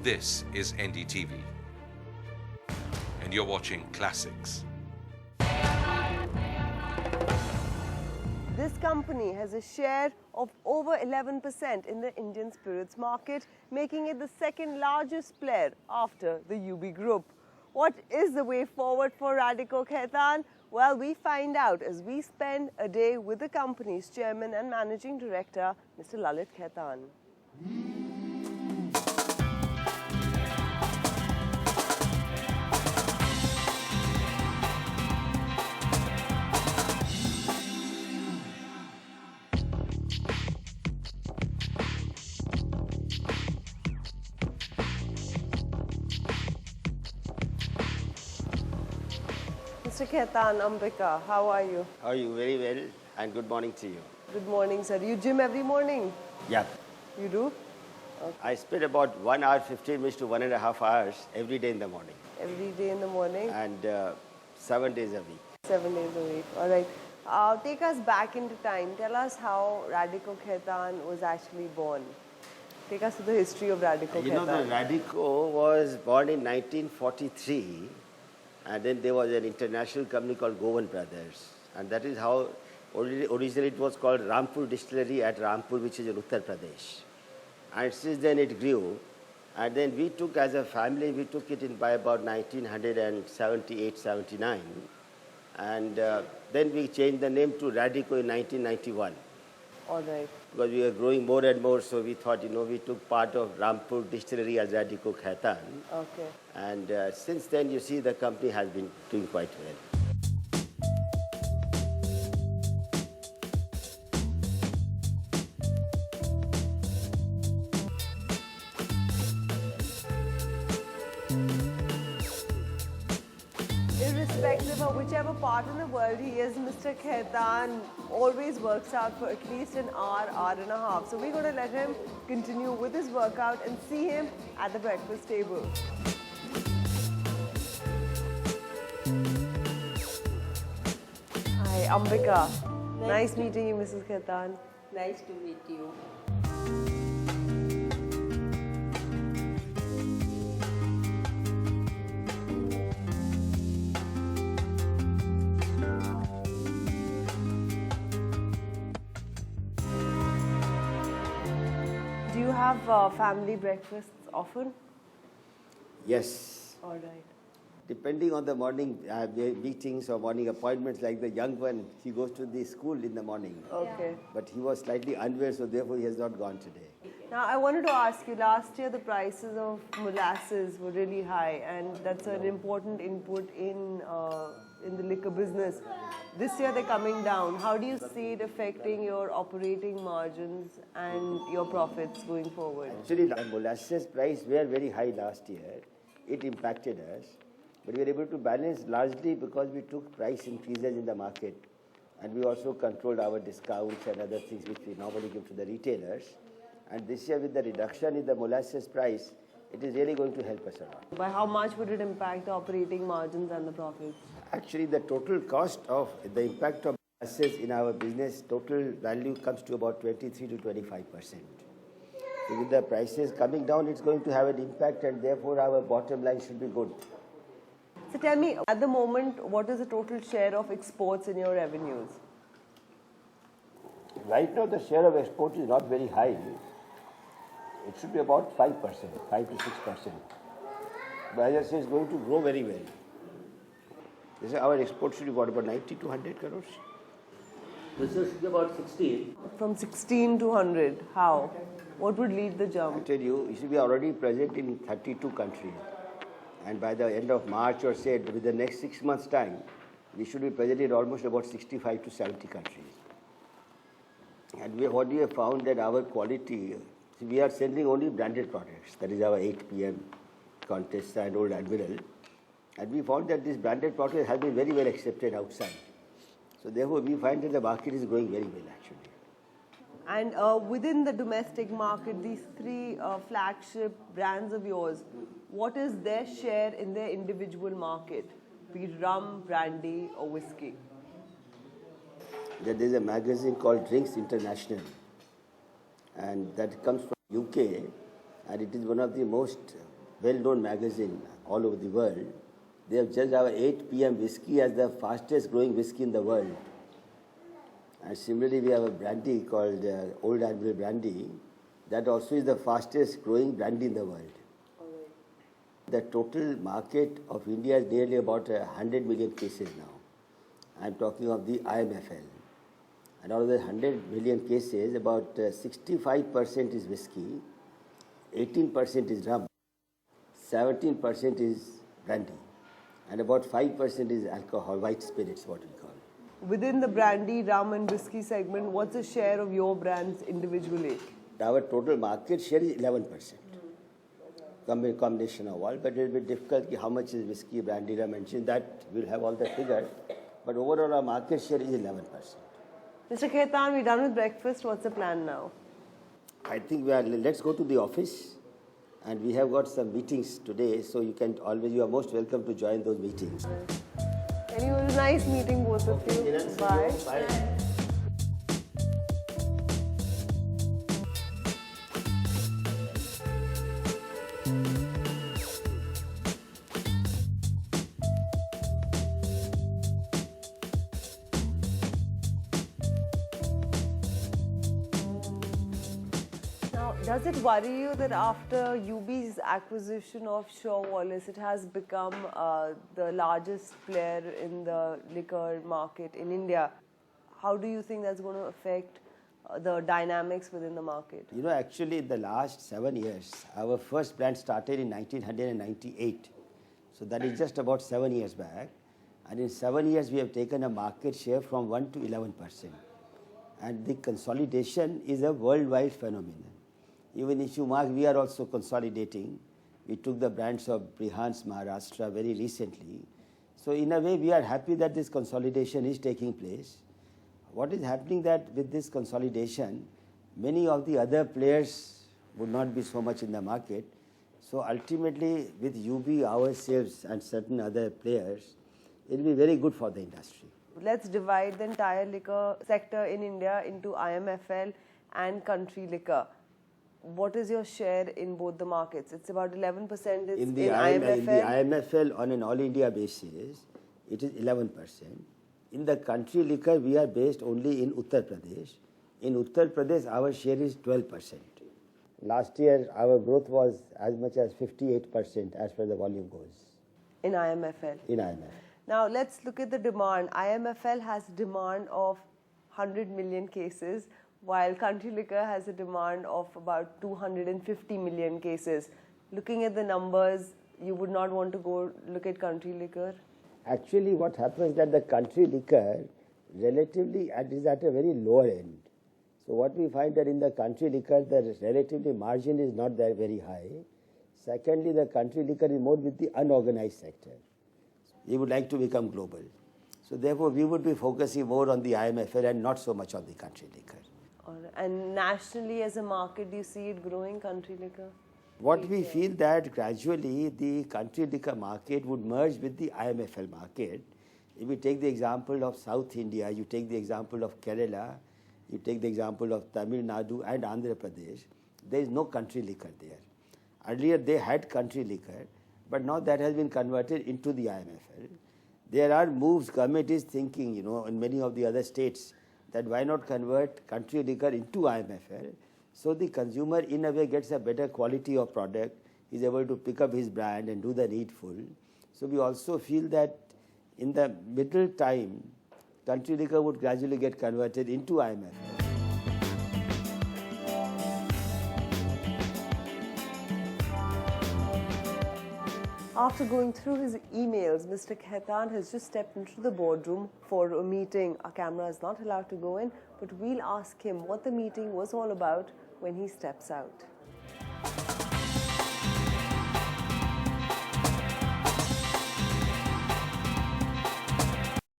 This is NDTV, and you're watching Classics. This company has a share of over 11% in the Indian spirits market, making it the second largest player after the UB Group. What is the way forward for Radico Khaitan? Well, we find out as we spend a day with the company's chairman and managing director, Mr. Lalit Khaitan. Mr. Khaitan, Ambika, how are you? How are you? Very well, and good morning to you. Good morning, sir. You gym every morning? Yeah. You do? Okay. I spend about 1 hour, 15 minutes to 1.5 hours every day in the morning. Every day in the morning? And 7 days a week. 7 days a week. All right. Take us back into time. Tell us how Radico Khaitan was actually born. Take us to the history of Radico Khaitan. You know, the Radico was born in 1943. And then there was an international company called Govan Brothers. And that is how originally it was called Rampur Distillery at Rampur, which is in Uttar Pradesh. And since then it grew. And then we took, as a family, we took it in by about 1978, 79. And then we changed the name to Radico in 1991. All right. Because we were growing more and more, so we thought, we took part of Rampur Distillery as Radico Khaitan. Okay. And since then, you see, the company has been doing quite well. Irrespective of whichever part in the world he is, Mr. Khaitan always works out for at least an hour, hour and a half. So we're going to let him continue with his workout and see him at the breakfast table. Hi, Ambika. Nice meeting you, Mrs. Khaitan. Nice to meet you. Do you have family breakfasts often? Yes. All right. Depending on the morning meetings or morning appointments, like the young one, he goes to the school in the morning. Okay. But he was slightly unwell, so therefore he has not gone today. Now, I wanted to ask you, last year the prices of molasses were really high, and that's an important input in the liquor business. This year they're coming down. How do you see it affecting your operating margins and your profits going forward? Actually, the molasses price were very high last year. It impacted us. But we were able to balance largely because we took price increases in the market. And we also controlled our discounts and other things which we normally give to the retailers. And this year with the reduction in the molasses price, it is really going to help us a lot. By how much would it impact the operating margins and the profits? Actually, the total cost of the impact of molasses in our business, total value comes to about 23 to 25%. So with the prices coming down, it's going to have an impact, and therefore our bottom line should be good. So tell me, at the moment, what is the total share of exports in your revenues? Right now, the share of export is not very high. It should be about 5%, 5 to 6%. But as I say, it's going to grow very well. This is our export should be about 90 to 100 crores. This should be about 16. From 16 to 100, how? What would lead the I jump? tell you, you should be already present in 32 countries. And by the end of March or say, with the next 6 months' time, we should be present in almost about 65 to 70 countries. And what we have found that our quality, we are sending only branded products. That is our 8 p.m. contest and Old Admiral. And we found that this branded product has been very well accepted outside. So therefore, we find that the market is growing very well actually. And within the domestic market, these three flagship brands of yours, what is their share in their individual market, be it rum, brandy or whiskey? There is a magazine called Drinks International, and that comes from UK, and it is one of the most well-known magazine all over the world, they have judged our 8 p.m. whiskey as the fastest growing whiskey in the world. And similarly, we have a brandy called Old Admiral Brandy. That also is the fastest growing brandy in the world. The total market of India is nearly about 100 million cases now. I'm talking of the IMFL. And out of the 100 million cases, about 65% is whiskey, 18% is rum, 17% is brandy, and about 5% is alcohol, white spirits, what we call. Within the brandy, rum and whiskey segment, what's the share of your brands individually? Our total market share is 11%. Combination of all, but it will be difficult how much is whiskey, brandy, rum, mentioned that we'll have all the figures. But overall, our market share is 11%. Mr. Khaitan, we're done with breakfast. What's the plan now? I think let's go to the office, and we have got some meetings today, so you are most welcome to join those meetings. Anyway, it was nice meeting both of you. Bye. Bye. Does it worry you that after UB's acquisition of Shaw Wallace, it has become the largest player in the liquor market in India? How do you think that's going to affect the dynamics within the market? You know, actually, in the last 7 years, our first brand started in 1998. So that is just about 7 years back. And in 7 years, we have taken a market share from 1 to 11%. And the consolidation is a worldwide phenomenon. Even if you mark, we are also consolidating. We took the brands of Brihans, Maharashtra very recently. So in a way, we are happy that this consolidation is taking place. What is happening that with this consolidation, many of the other players would not be so much in the market. So ultimately, with UB, ourselves, and certain other players, it will be very good for the industry. Let's divide the entire liquor sector in India into IMFL and country liquor. What is your share in both the markets? It's about 11% in IMFL. In the IMFL, on an all-India basis, it is 11%. In the country liquor, we are based only in Uttar Pradesh. In Uttar Pradesh, our share is 12%. Last year, our growth was as much as 58% as far as the volume goes. In IMFL? In IMFL. Now, let's look at the demand. IMFL has demand of 100 million cases, while country liquor has a demand of about 250 million cases. Looking at the numbers, you would not want to go look at country liquor? Actually, what happens is that the country liquor relatively is at a very lower end. So what we find that in the country liquor, the relatively margin is not there very high. Secondly, the country liquor is more with the unorganized sector. We would like to become global. So therefore, we would be focusing more on the IMFL and not so much on the country liquor. And nationally as a market, do you see it growing, country liquor? What we feel that gradually the country liquor market would merge with the IMFL market. If you take the example of South India, you take the example of Kerala, you take the example of Tamil Nadu and Andhra Pradesh, there is no country liquor there. Earlier they had country liquor, but now that has been converted into the IMFL. There are moves, government is thinking, in many of the other states, that why not convert country liquor into IMFL, so the consumer in a way gets a better quality of product, is able to pick up his brand and do the needful. So we also feel that in the middle time, country liquor would gradually get converted into IMFL. After going through his emails, Mr. Khaitan has just stepped into the boardroom for a meeting. Our camera is not allowed to go in, but we'll ask him what the meeting was all about when he steps out.